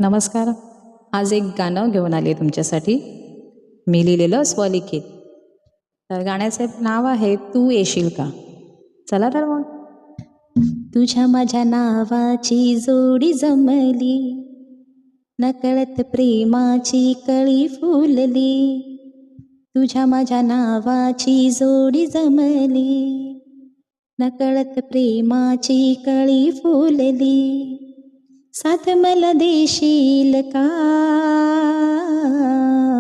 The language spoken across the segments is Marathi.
नमस्कार. आज एक गाणं घेऊन आले तुमच्यासाठी. मी लिहिलेलं स्वलिखित. तर गाण्याचे नाव आहे तू येशील का. चला तर मग. तुझ्या माझ्या नावाची जोडी जमली, नकळत प्रेमाची कळी फुलली. तुझ्या माझ्या नावाची जोडी जमली, नकळत प्रेमाची कळी फुलली. साथ मला देशील का,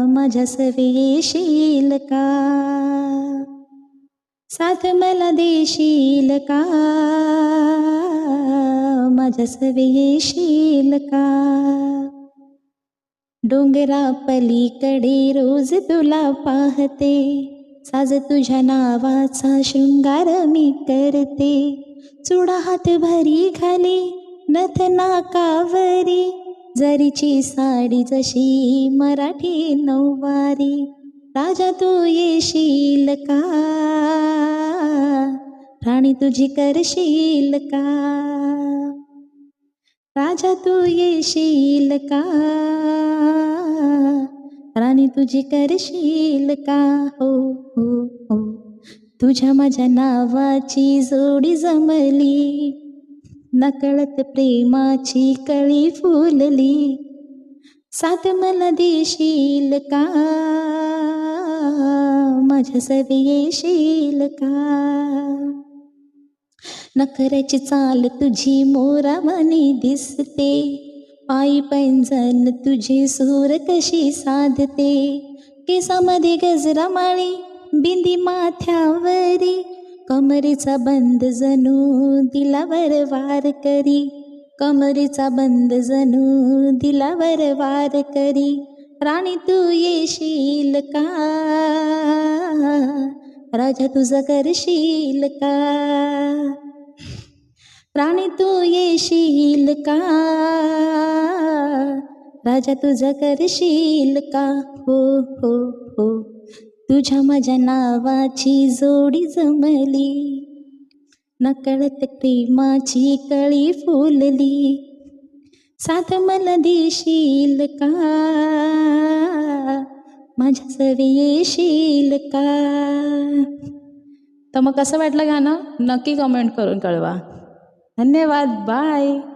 माझ्या सवे येशील का. साथ मला देशील का, माझ्या सवे येशील का. डोंगरा पलीकडे रोज तुला पाहते, साज तुझ्या नावाचा शृंगार मी करते. चुडा हात भरी घाली, नथ नाकावरी, जरीची साडी जशी मराठी नऊवारी. राजा तू येशील का, राणी तुझी करशील का. राजा तू येशील का, राणी तुझी करशील का. हो हो हो. तुझ्या माझ्या नावाची जोडी जमली, नकळत प्रेमाची कळी फुलली. साथ मला देशील का, माझ्या सवे येशील का. नखऱ्याची चाल तुझी मोरावानी दिसते, पायी पैंजण तुझी सूर कशी साधते. केसामध्ये गजरा माळी, बिंदी माथ्यावरी, कमरेचा बंद जणू दिलावर वार करी. कमरेचा बंद जणू दिलावर वार करी. राणी तू येशील का, राजा तुझा करशील का. राणी तू येशील का, राजा तुझा करशील का. हो हो हो. तुझ्या माझ्या नावाची जोडी जमली, नकळत प्रेमाची कळी फुलली. साथ मला देशील का, माझ्या सवे येशील का. तर मग कसं वाटलं गाणं नक्की कमेंट करून कळवा. धन्यवाद. बाय.